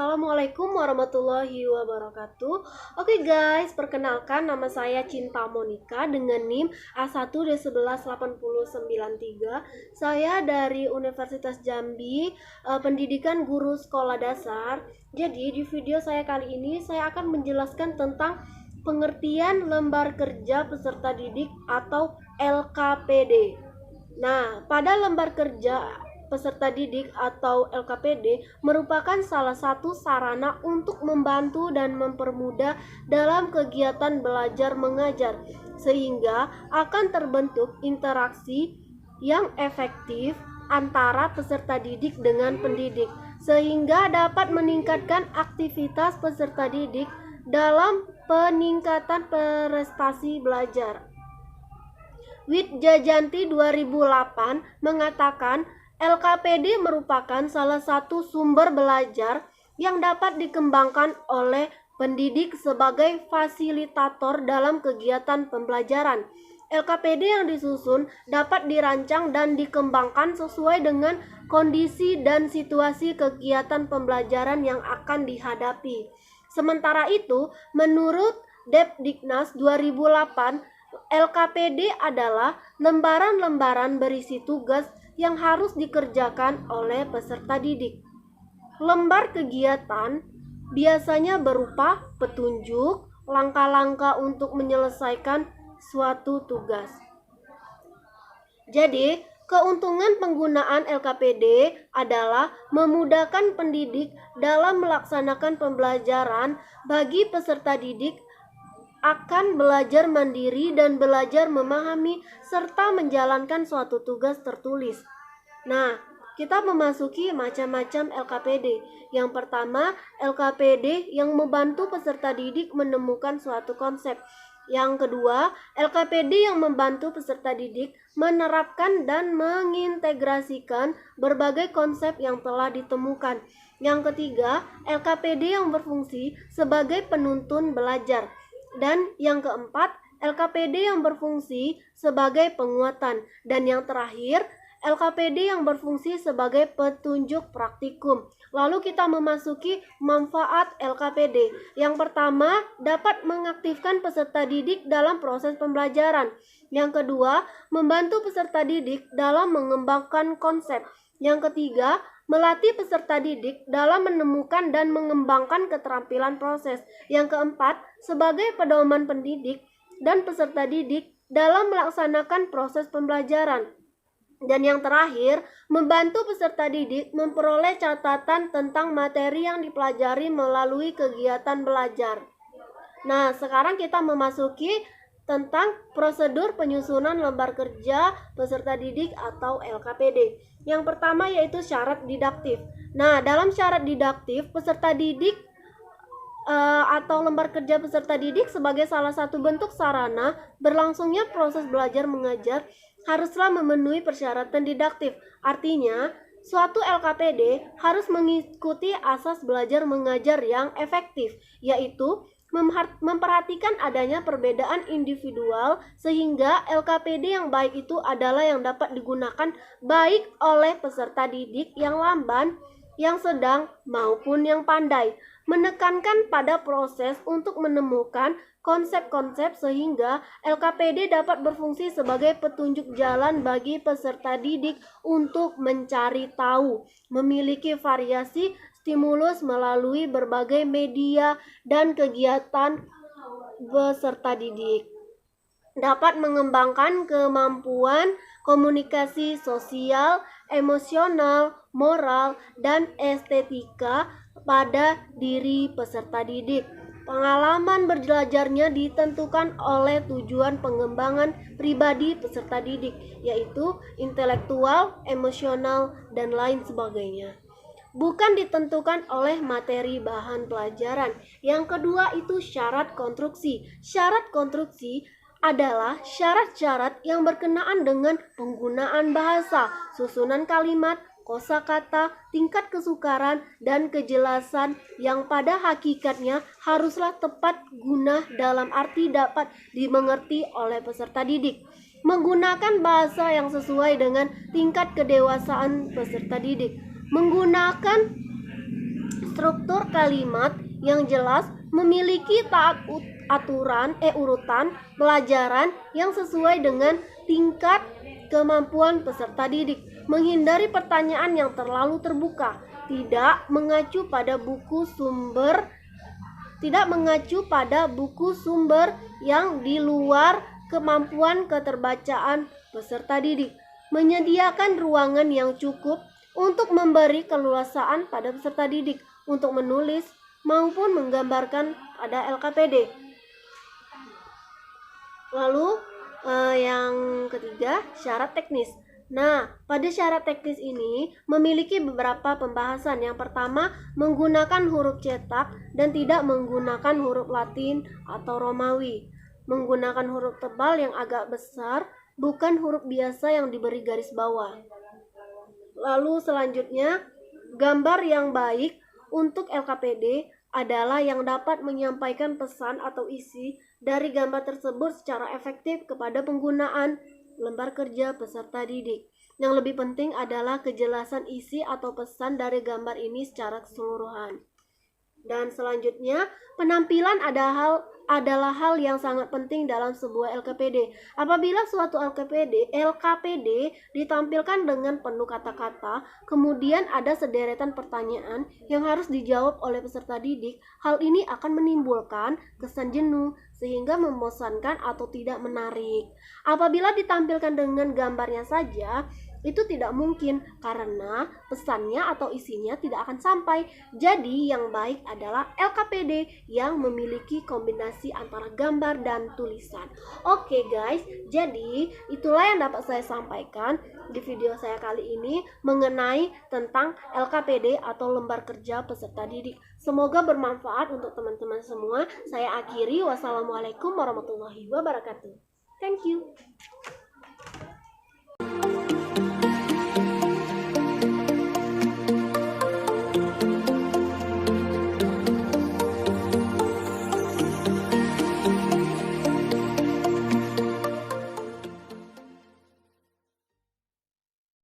Assalamualaikum warahmatullahi wabarakatuh. Oke guys, perkenalkan nama saya Cinta Monica dengan NIM A1D118093. Saya dari Universitas Jambi, pendidikan guru sekolah dasar. Jadi di video saya kali ini saya akan menjelaskan tentang pengertian lembar kerja peserta didik atau LKPD. Nah, pada lembar kerja peserta didik atau LKPD merupakan salah satu sarana untuk membantu dan mempermudah dalam kegiatan belajar mengajar, sehingga akan terbentuk interaksi yang efektif antara peserta didik dengan pendidik, sehingga dapat meningkatkan aktivitas peserta didik dalam peningkatan prestasi belajar. Widjajanti 2008 mengatakan LKPD merupakan salah satu sumber belajar yang dapat dikembangkan oleh pendidik sebagai fasilitator dalam kegiatan pembelajaran. LKPD yang disusun dapat dirancang dan dikembangkan sesuai dengan kondisi dan situasi kegiatan pembelajaran yang akan dihadapi. Sementara itu, menurut Depdiknas 2008, LKPD adalah lembaran-lembaran berisi tugas yang harus dikerjakan oleh peserta didik. Lembar kegiatan biasanya berupa petunjuk, langkah-langkah untuk menyelesaikan suatu tugas. Jadi, keuntungan penggunaan LKPD adalah memudahkan pendidik dalam melaksanakan pembelajaran. Bagi peserta didik akan belajar mandiri dan belajar memahami serta menjalankan suatu tugas tertulis. Nah, kita memasuki macam-macam LKPD. Yang pertama, LKPD yang membantu peserta didik menemukan suatu konsep. Yang kedua, LKPD yang membantu peserta didik menerapkan dan mengintegrasikan berbagai konsep yang telah ditemukan. Yang ketiga, LKPD yang berfungsi sebagai penuntun belajar. Dan yang keempat, LKPD yang berfungsi sebagai penguatan. Dan yang terakhir, LKPD yang berfungsi sebagai petunjuk praktikum. Lalu kita memasuki manfaat LKPD. Yang pertama, dapat mengaktifkan peserta didik dalam proses pembelajaran. Yang kedua, membantu peserta didik dalam mengembangkan konsep. Yang ketiga, melatih peserta didik dalam menemukan dan mengembangkan keterampilan proses. Yang keempat, sebagai pedoman pendidik dan peserta didik dalam melaksanakan proses pembelajaran. Dan yang terakhir, membantu peserta didik memperoleh catatan tentang materi yang dipelajari melalui kegiatan belajar. Nah, sekarang kita memasuki tentang prosedur penyusunan lembar kerja peserta didik atau LKPD. Yang pertama yaitu syarat didaktif. Nah, dalam syarat didaktif, peserta didik atau lembar kerja peserta didik sebagai salah satu bentuk sarana berlangsungnya proses belajar mengajar haruslah memenuhi persyaratan didaktif. Artinya, suatu LKPD harus mengikuti asas belajar mengajar yang efektif, yaitu memperhatikan adanya perbedaan individual sehingga LKPD yang baik itu adalah yang dapat digunakan baik oleh peserta didik yang lamban, yang sedang, maupun yang pandai. Menekankan pada proses untuk menemukan konsep-konsep sehingga LKPD dapat berfungsi sebagai petunjuk jalan bagi peserta didik untuk mencari tahu, memiliki variasi stimulus melalui berbagai media dan kegiatan peserta didik, dapat mengembangkan kemampuan komunikasi sosial, emosional, moral, dan estetika pada diri peserta didik. Pengalaman belajarnya ditentukan oleh tujuan pengembangan pribadi peserta didik, yaitu intelektual, emosional, dan lain sebagainya. Bukan ditentukan oleh materi bahan pelajaran. Yang kedua itu syarat konstruksi. Syarat konstruksi adalah syarat-syarat yang berkenaan dengan penggunaan bahasa, susunan kalimat, kosakata, tingkat kesukaran, dan kejelasan yang pada hakikatnya haruslah tepat guna dalam arti dapat dimengerti oleh peserta didik. Menggunakan bahasa yang sesuai dengan tingkat kedewasaan peserta didik. Menggunakan struktur kalimat yang jelas, memiliki urutan pelajaran yang sesuai dengan tingkat kemampuan peserta didik, menghindari pertanyaan yang terlalu terbuka, tidak mengacu pada buku sumber yang di luar kemampuan keterbacaan peserta didik, menyediakan ruangan yang cukup untuk memberi keleluasaan pada peserta didik untuk menulis maupun menggambarkan pada LKPD. Lalu yang ketiga, syarat teknis. Nah, pada syarat teknis ini memiliki beberapa pembahasan. Yang pertama, menggunakan huruf cetak dan tidak menggunakan huruf Latin atau Romawi. Menggunakan huruf tebal yang agak besar, bukan huruf biasa yang diberi garis bawah. Lalu selanjutnya, gambar yang baik untuk LKPD adalah yang dapat menyampaikan pesan atau isi dari gambar tersebut secara efektif kepada penggunaan lembar kerja peserta didik. Yang lebih penting adalah kejelasan isi atau pesan dari gambar ini secara keseluruhan. Dan selanjutnya, penampilan adalah hal yang sangat penting dalam sebuah LKPD. Apabila suatu LKPD ditampilkan dengan penuh kata-kata, kemudian ada sederetan pertanyaan yang harus dijawab oleh peserta didik, hal ini akan menimbulkan kesan jenuh sehingga membosankan atau tidak menarik. Apabila ditampilkan dengan gambarnya saja, itu tidak mungkin karena pesannya atau isinya tidak akan sampai. Jadi yang baik adalah LKPD yang memiliki kombinasi antara gambar dan tulisan. Oke guys, jadi itulah yang dapat saya sampaikan di video saya kali ini mengenai tentang LKPD atau lembar kerja peserta didik. Semoga bermanfaat untuk teman-teman semua. Saya akhiri, wassalamualaikum warahmatullahi wabarakatuh. Thank you.